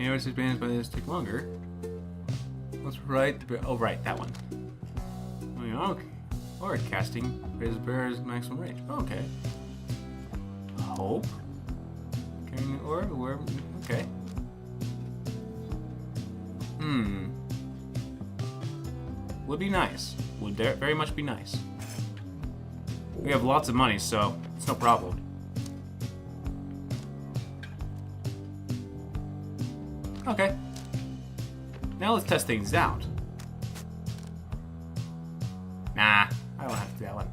Areas advanced by this take longer. Let's write oh right, that one. Oh, yeah, okay. Or casting raises bear's maximum range. Okay. Hope. Carrying the orb, where okay. Would be nice. Would very much be nice. We have lots of money, so it's no problem. Okay. Now let's test things out. Nah, I don't have to do that one.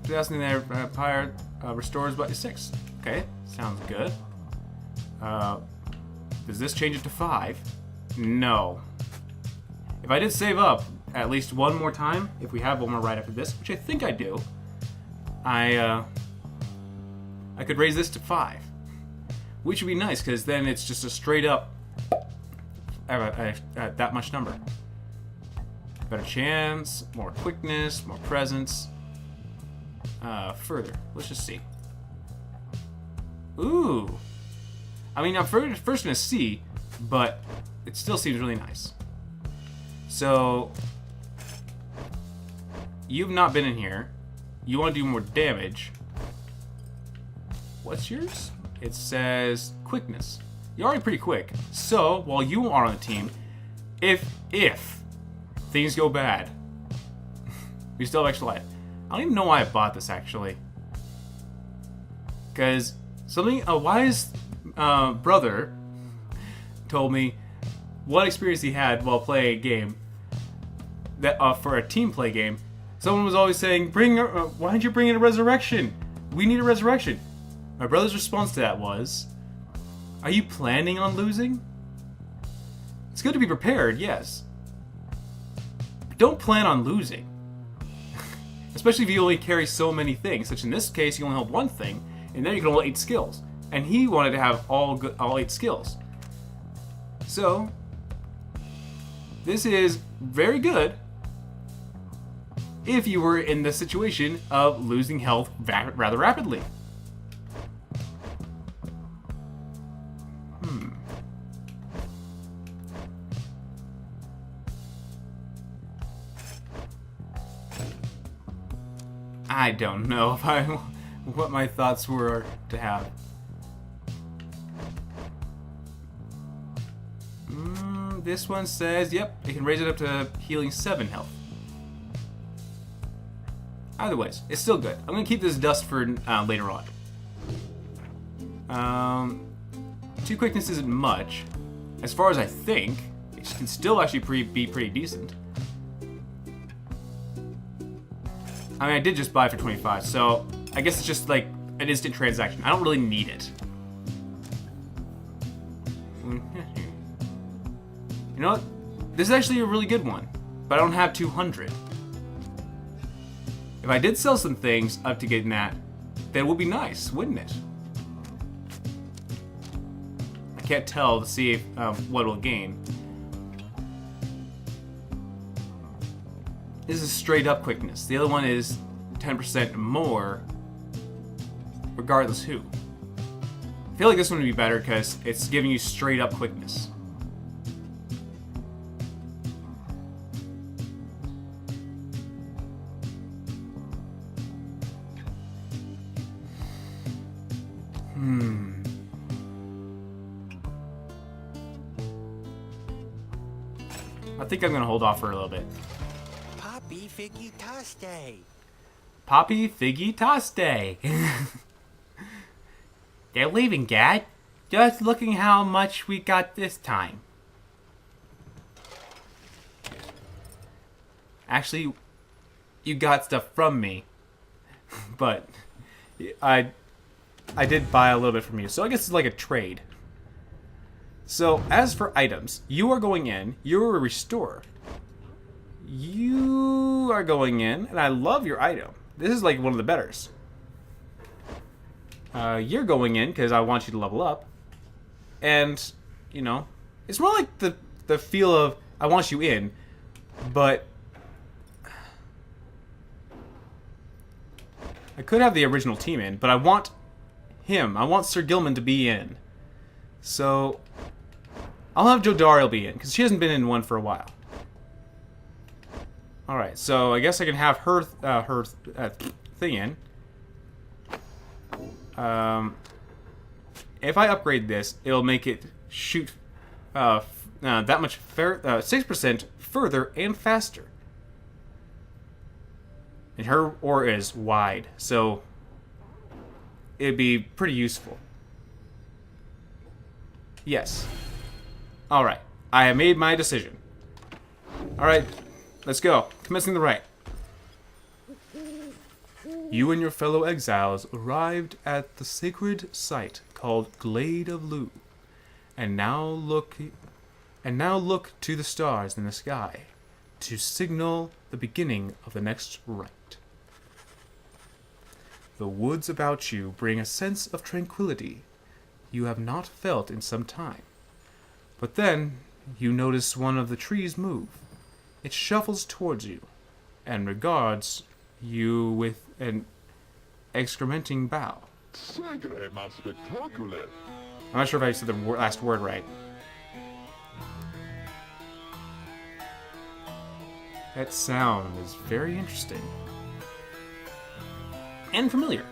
2000 there, Pyre restores by 6. Okay, sounds good. Does this change it to 5? No. If I did save up at least one more time, if we have one more right after this, which I think I do, I could raise this to 5. Which would be nice, because then it's just a straight up that much number. Better chance, more quickness, more presence. Further, let's just see. Ooh. I mean, I'm first gonna see, but it still seems really nice. So, you've not been in here. You want to do more damage. What's yours? It says quickness. You're already pretty quick. So, while you are on the team, if things go bad, we still have extra life. I don't even know why I bought this, actually. Because a wise brother told me what experience he had while playing a game that for a team play game. Someone was always saying, why don't you bring in a resurrection? We need a resurrection. My brother's response to that was, are you planning on losing? It's good to be prepared, yes. But don't plan on losing. Especially if you only carry so many things, such in this case, you only hold one thing, and then you can hold 8 skills. And he wanted to have all 8 skills. So, this is very good if you were in the situation of losing health rather rapidly. I don't know what my thoughts were to have. This one says, yep, it can raise it up to healing 7 health. Either ways, it's still good. I'm gonna keep this dust for later on. 2 quickness isn't much. As far as I think, it can still actually be pretty decent. I mean, I did just buy it for 25, so I guess it's just like an instant transaction. I don't really need it. You know what? This is actually a really good one, but I don't have 200. If I did sell some things up to getting that, then it would be nice, wouldn't it? I can't tell to see what it'll gain. This is straight up quickness. The other one is 10% more, regardless who. I feel like this one would be better because it's giving you straight up quickness. I think I'm going to hold off for a little bit. Poppy Figgy Toste. Poppy Figgy Toste. They're leaving, Dad. Just looking how much we got this time. Actually, you got stuff from me. But I did buy a little bit from you. So I guess it's like a trade. So, as for items, you are going in, you're a restorer. You are going in, and I love your item. This is like one of the betters. You're going in because I want you to level up. And, you know, it's more like the feel of, I want you in, but I could have the original team in, but I want him. I want Sir Gilman to be in. So I'll have Jodariel be in, because she hasn't been in one for a while. Alright, so I guess I can have her thing in. If I upgrade this, it'll make it shoot that much 6% further and faster. And her aura is wide, so it'd be pretty useful. Yes. Alright, I have made my decision. Alright, let's go. Commencing the rite. You and your fellow exiles arrived at the sacred site called Glade of Lu, and now look to the stars in the sky to signal the beginning of the next rite. The woods about you bring a sense of tranquility you have not felt in some time. But then you notice one of the trees move. It shuffles towards you and regards you with an excrementing bow. I'm not sure if I said the last word right. That sound is very interesting. And familiar.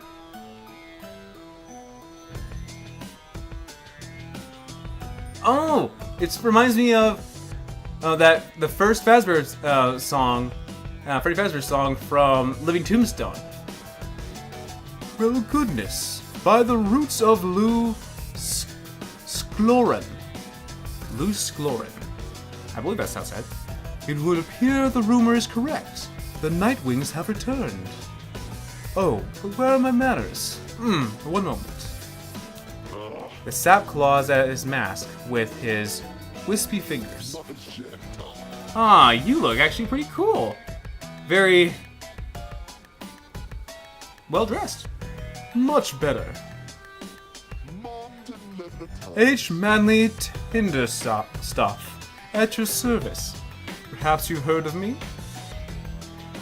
Oh! It reminds me of the first Fazbear song, Freddy Fazbear song from Living Tombstone. Well, goodness. By the roots of Lu Skloren. Lu Skloren. I believe that's how it's said. It would appear the rumor is correct. The Nightwings have returned. Oh, but where are my manners? One moment. The sap claws at his mask with his wispy fingers. Ah, you look actually pretty cool. Very well dressed. Much better. H. Manly Tinder Stuff at your service. Perhaps you've heard of me?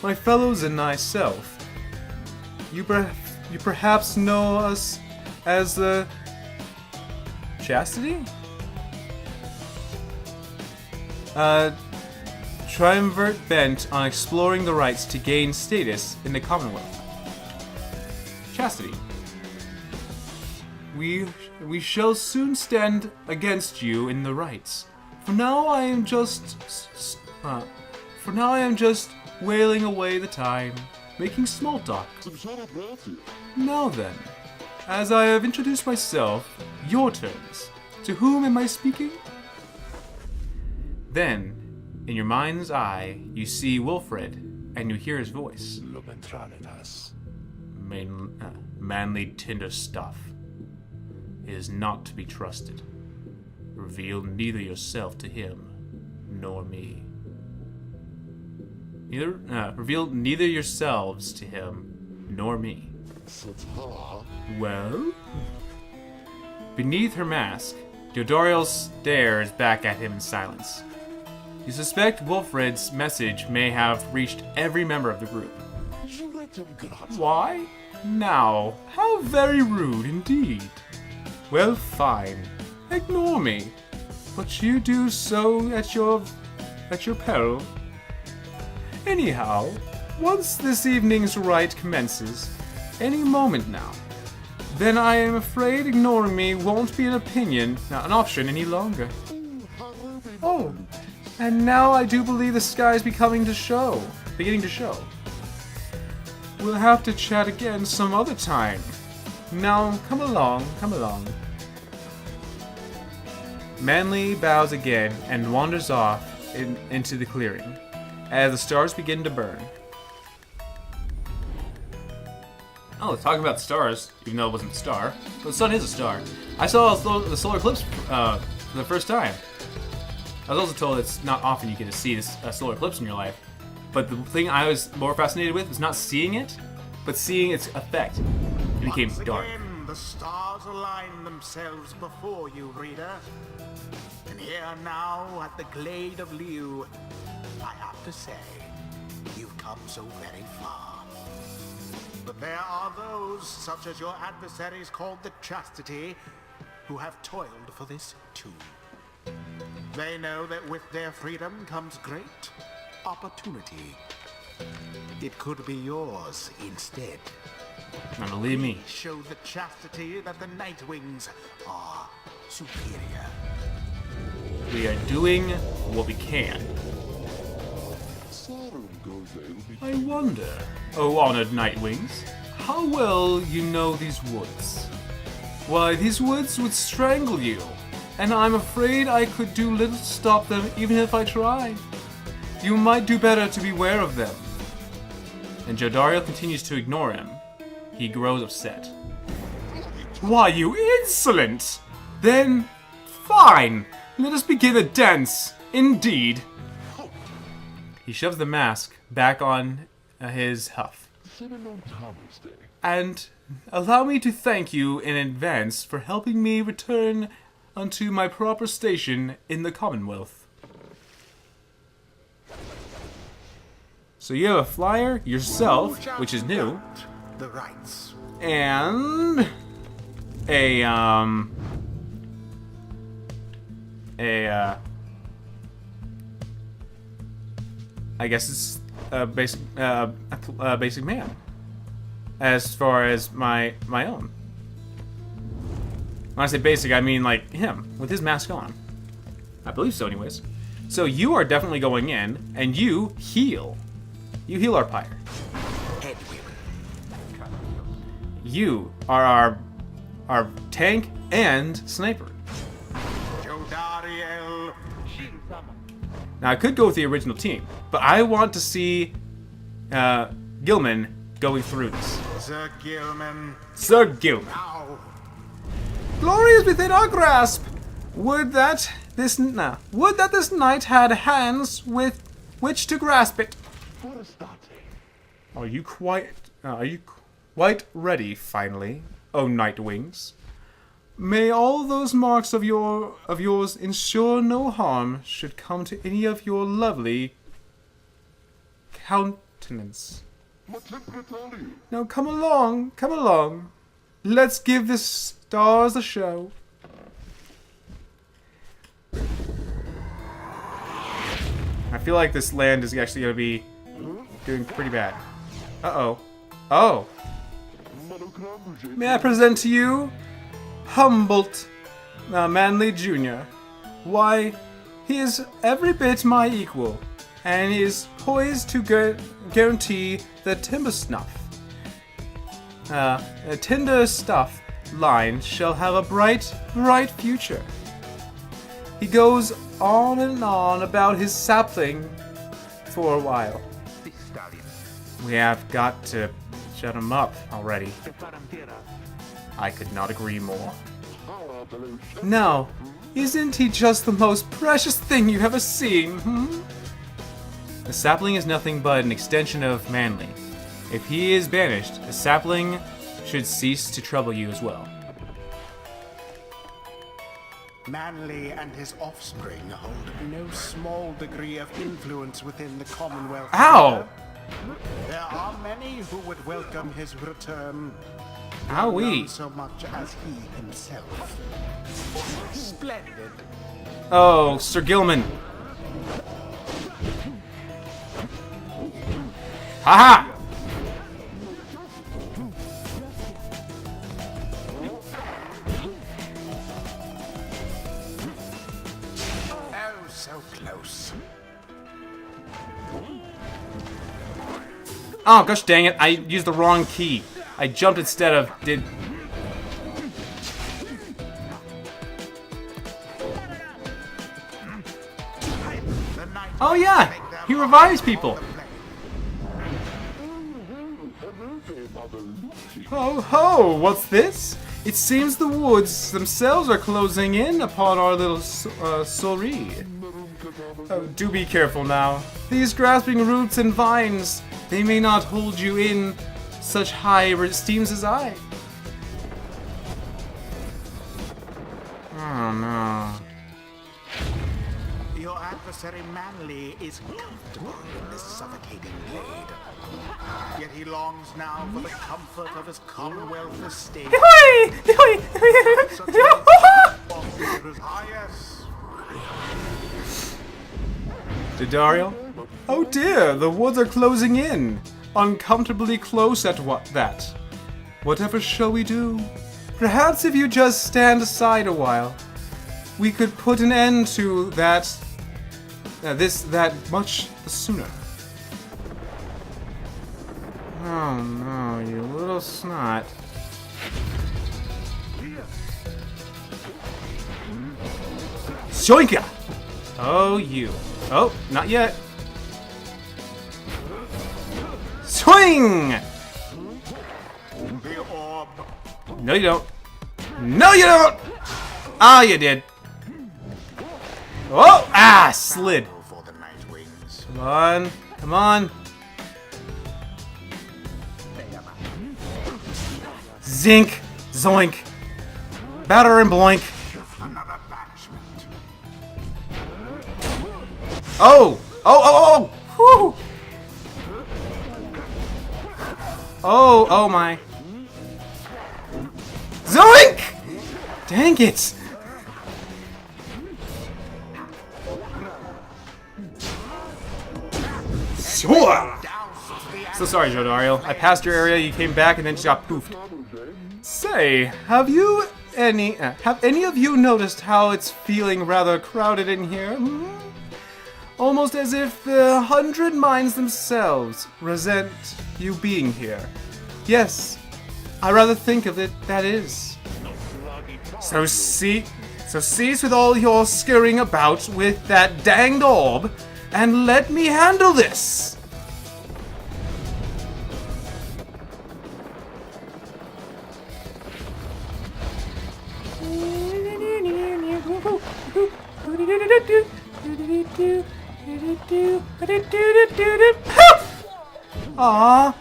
My fellows and myself. You perhaps know us as the Chastity? Triumvirate bent on exploring the rites to gain status in the Commonwealth. Chastity. We shall soon stand against you in the rites. For now I am just wailing away the time, making small talk. Now then, as I have introduced myself, your turns. To whom am I speaking? Then, in your mind's eye, you see Wilfred, and you hear his voice. Manly Tinder Stuff is not to be trusted. Reveal neither yourself to him, nor me. Reveal neither yourselves to him, nor me. Well? Beneath her mask, Jodariel stares back at him in silence. You suspect Wilfred's message may have reached every member of the group. Why? Now, how very rude indeed. Well, fine. Ignore me. But you do so at your peril. Anyhow, once this evening's rite commences, any moment now, then I am afraid ignoring me won't be an option any longer. Oh, and now I do believe the sky is beginning to show. We'll have to chat again some other time. Now, come along. Manly bows again and wanders off into the clearing, as the stars begin to burn. Oh, talking about the stars, even though it wasn't a star. But the sun is a star. I saw the solar eclipse for the first time. I was also told it's not often you get to see this solar eclipse in your life. But the thing I was more fascinated with was not seeing it, but seeing its effect. It became dark. Again, the stars align themselves before you, reader. And here now at the Glade of Liu, I have to say, you've come so very far. But there are those, such as your adversaries called the Chastity, who have toiled for this too. They know that with their freedom comes great opportunity. It could be yours instead. Now believe me. Show the chastity that the Nightwings are superior. We are doing what we can. I wonder, oh honored Nightwings, how well you know these woods. Why, these woods would strangle you, and I'm afraid I could do little to stop them even if I tried. You might do better to beware of them. And Jodariel continues to ignore him. He grows upset. Why, you insolent! Then, fine! Let us begin the dance, indeed. He shoves the mask back on his huff. And allow me to thank you in advance for helping me return unto my proper station in the Commonwealth. So you have a flyer yourself, which is new, The rights. and a I guess it's a basic man, as far as my own. When I say basic, I mean like him with his mask on. I believe so, anyways. So you are definitely going in, and you heal. You heal our Pyre. You are our tank and sniper. Jodariel. Now I could go with the original team, but I want to see Gilman going through this. Sir Gilman. Sir Gilman. Now. Glory is within our grasp. Would that this knight had hands with which to grasp it. Are you quite ready finally, O Nightwings? May all those marks of yours ensure no harm should come to any of your lovely countenance. Now come along. Let's give the stars a show. I feel like this land is actually going to be doing pretty bad. Uh-oh. Oh. May I present to you Humboldt Manley Jr. Why, he is every bit my equal, and is poised to guarantee the timber stuff line shall have a bright future. He goes on and on about his sapling for a while. We have got to shut him up already. I could not agree more. Now, isn't he just the most precious thing you've ever seen, The sapling is nothing but an extension of Manly. If he is banished, the sapling should cease to trouble you as well. Manly and his offspring hold no small degree of influence within the Commonwealth. Ow! There are many who would welcome his return. Owie. Not so much as he himself. Splendid. Oh, Sir Gilman. Haha! Oh, so close. Oh, gosh dang it. I used the wrong key. I jumped instead of did... Oh yeah! He revives people! Ho ho! What's this? It seems the woods themselves are closing in upon our little soiree. Oh, do be careful now. These grasping roots and vines, they may not hold you in such high esteem as I. Oh no. Your adversary Manly is comfortable in this suffocating glade. Yet he longs now for the comfort of his Commonwealth estate. Ah, yes. Didariel? Oh dear, the woods are closing in. Uncomfortably close at that. Whatever shall we do? Perhaps if you just stand aside a while, we could put an end to that much sooner. Oh no, you little snot. Shoinka! Oh, you. Oh, not yet. Swing! The orb. No, you don't. No, you don't! Ah, you did. Oh! Ah, slid. For the night wings. Come on. Come on. Zink. Zoink. Batter and bloink. Another banishment. Oh! Oh, oh, oh! Whew! Oh, oh my. Zoink! Dang it! Sure! So sorry, Jodariel. I passed your area, you came back, and then just got poofed. Say, have any of you noticed how it's feeling rather crowded in here? Hmm? Almost as if the 100 minds themselves resent you being here. Yes, I rather think of it that is. So cease with all your scurrying about with that danged orb, and let me handle this! Aww.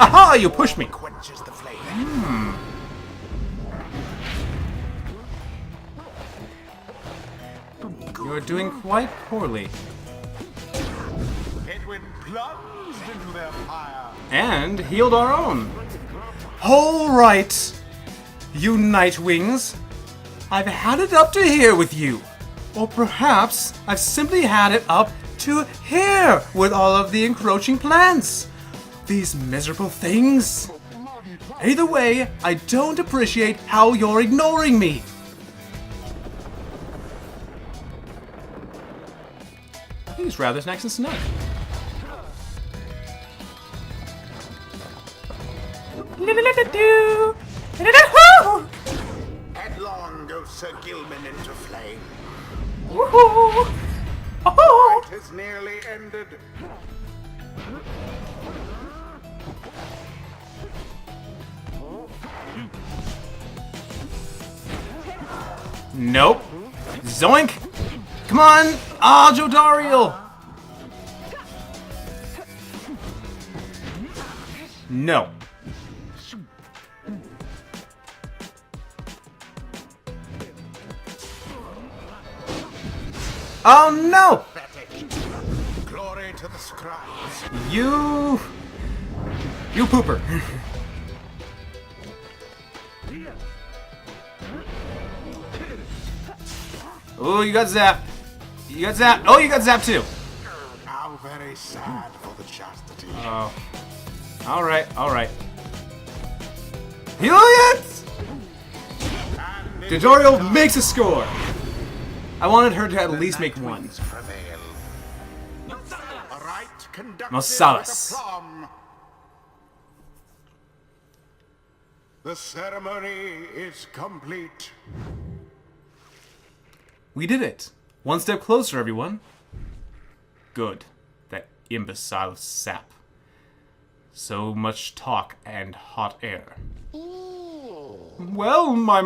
Aha! You pushed me. Quenches the flame. You're doing quite poorly. Edwin plunged into their fire. And healed our own. Alright, you Nightwings. I've had it up to here with you. Or perhaps I've simply had it up to here with all of the encroaching plants. These miserable things. Either way, I don't appreciate how you're ignoring me. He's rather nice and snug. Headlong goes Sir Gilman into flame. Woohoo! Fight is nearly ended. Nope. Zoink! Come on! Ah, Jodariel! No. Oh no! Glory to the scribes. You pooper. Oh, you got zapped. You got zapped. Oh, you got zapped too. How very sad for the chastity. Oh. Alright, alright. Heal it! Didoriel makes a score! I wanted her to at least make one. Prevail. A rite conducted Mosalas. with aplomb. The ceremony is complete. We did it. One step closer, everyone. Good. That imbecile sap. So much talk and hot air. Well, my.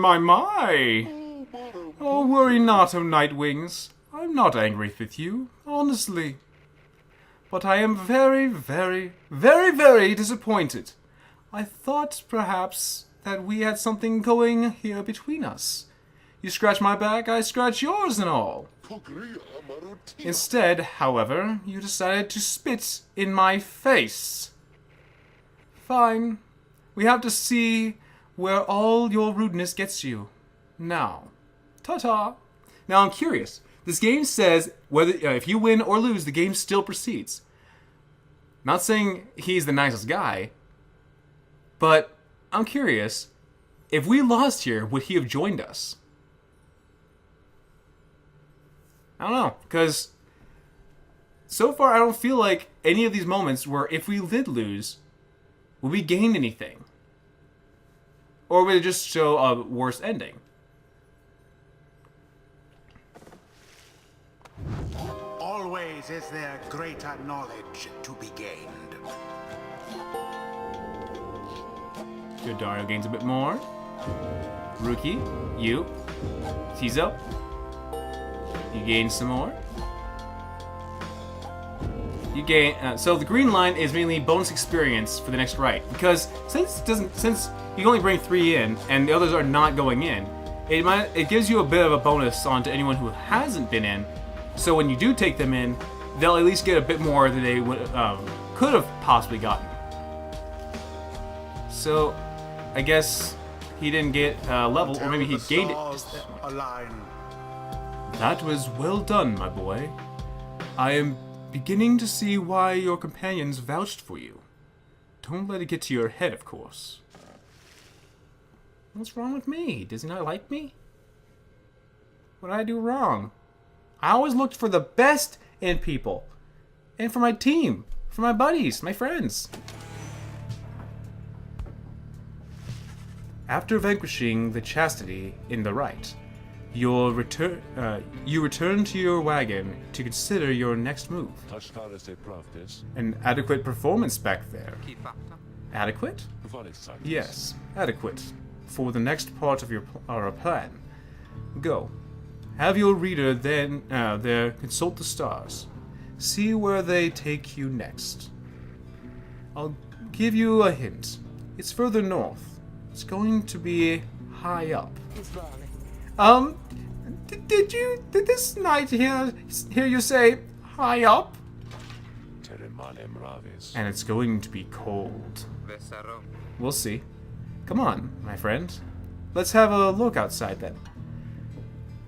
Oh, worry not, O Nightwings. I'm not angry with you, honestly. But I am very, very, very, very disappointed. I thought, perhaps, that we had something going here between us. You scratch my back, I scratch yours and all. Instead, however, you decided to spit in my face. Fine. We have to see where all your rudeness gets you. Now. Ta-ta. Now I'm curious. This game says whether if you win or lose, the game still proceeds. Not saying he's the nicest guy, but I'm curious. If we lost here, would he have joined us? I don't know, because so far I don't feel like any of these moments where if we did lose, would we gain anything? Or would it just show a worse ending? Always is there greater knowledge to be gained. Good, Dario gains a bit more. Rookie, you. Tizo. You gain some more. You gain. So the green line is mainly bonus experience for the next right, because since you can only bring 3 in and the others are not going in, it gives you a bit of a bonus onto anyone who hasn't been in. So when you do take them in, they'll at least get a bit more than they would could have possibly gotten. So I guess he didn't get level, or maybe he gained it. That was well done, my boy. I am beginning to see why your companions vouched for you. Don't let it get to your head, of course. What's wrong with me? Does he not like me? What did I do wrong? I always looked for the best in people. And for my team. For my buddies, my friends. After vanquishing the chastity in the right, you return to your wagon to consider your next move. An adequate performance back there. Adequate? Yes, adequate. For the next part of our plan. Go. Have your reader then there consult the stars. See where they take you next. I'll give you a hint. It's further north. It's going to be high up. Did this knight hear you say high up? And it's going to be cold. We'll see. Come on, my friend. Let's have a look outside then.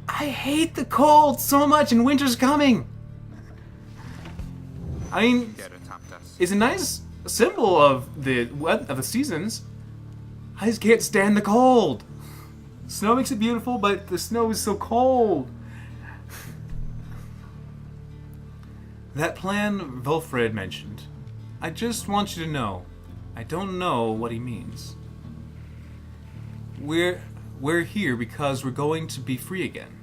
I hate the cold so much, and winter's coming. I mean, it's a nice symbol of the seasons. I just can't stand the cold. Snow makes it beautiful, but the snow is so cold. That plan Wilfred mentioned. I just want you to know, I don't know what he means. We're here because we're going to be free again.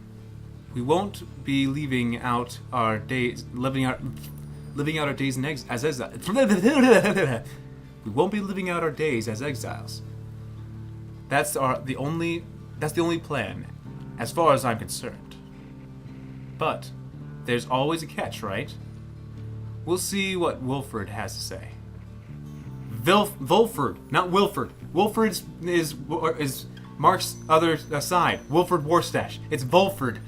We won't be living out our days as exiles. We won't be living out our days as exiles. That's the only plan, as far as I'm concerned. But there's always a catch, right? We'll see what Wilfred has to say. Wilfred, not Wilford. Wilfred is Mark's other side. Wilfred Warstash. It's Wilfred.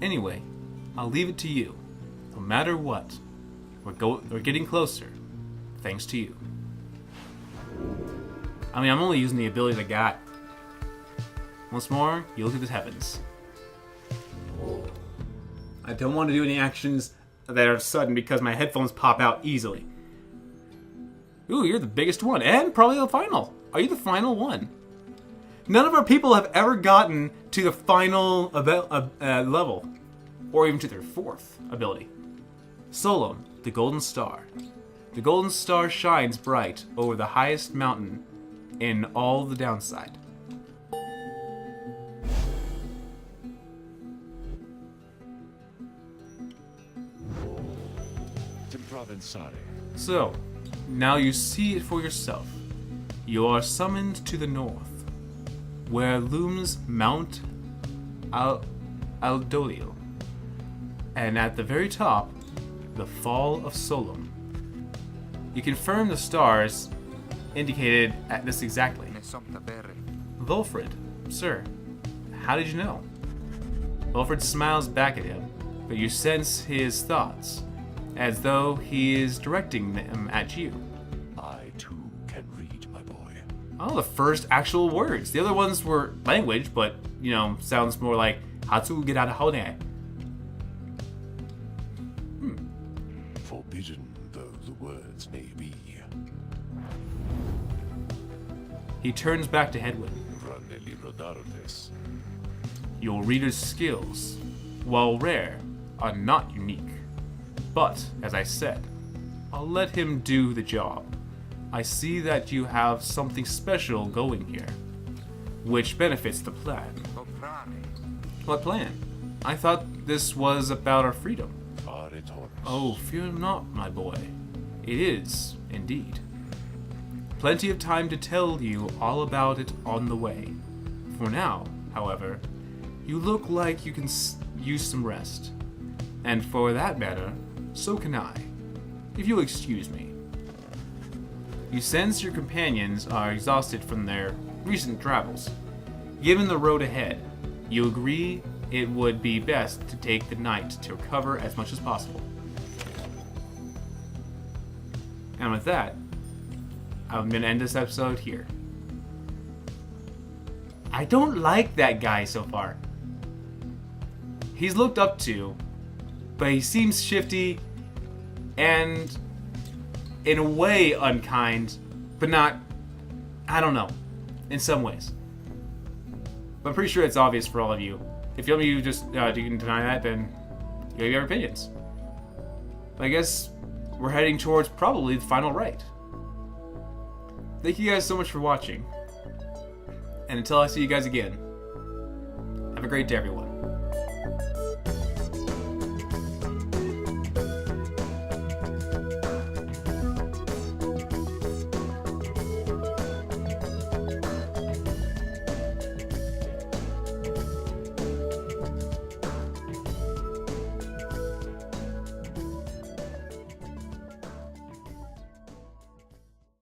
Anyway, I'll leave it to you. No matter what, we're getting closer, thanks to you. I mean, I'm only using the abilities I got. Once more, you look at the heavens. I don't want to do any actions that are sudden because my headphones pop out easily. Ooh, you're the biggest one, and probably the final. Are you the final one? None of our people have ever gotten to the final level, or even to their 4th ability. Solon, the Golden Star. The Golden Star shines bright over the highest mountain in all the downside. So, now you see it for yourself. You are summoned to the north, where looms Mount Aldolio, and at the very top, the Fall of Solon. You confirm the stars indicated at this exactly. Wilfred, sir, how did you know? Wilfred smiles back at him, but you sense his thoughts, as though he is directing them at you. I, too, Oh, the first actual words. The other ones were language, but, you know, sounds more like Hatsu Gerada Hone. Forbidden though the words may be. He turns back to Hedwig. Ranelli Rodartes. Your reader's skills, while rare, are not unique. But, as I said, I'll let him do the job. I see that you have something special going here, which benefits the plan. What plan? I thought this was about our freedom. Oh, fear not, my boy. It is, indeed. Plenty of time to tell you all about it on the way. For now, however, you look like you can use some rest. And for that matter, so can I. If you'll excuse me. You sense your companions are exhausted from their recent travels. Given the road ahead, you agree it would be best to take the night to recover as much as possible. And with that, I'm going to end this episode here. I don't like that guy so far. He's looked up to, but he seems shifty and in a way unkind, but not, I don't know, in some ways. But I'm pretty sure it's obvious for all of you. If you want me to just you can deny that, then you have your opinions. But I guess we're heading towards probably the final right. Thank you guys so much for watching. And until I see you guys again, have a great day, everyone.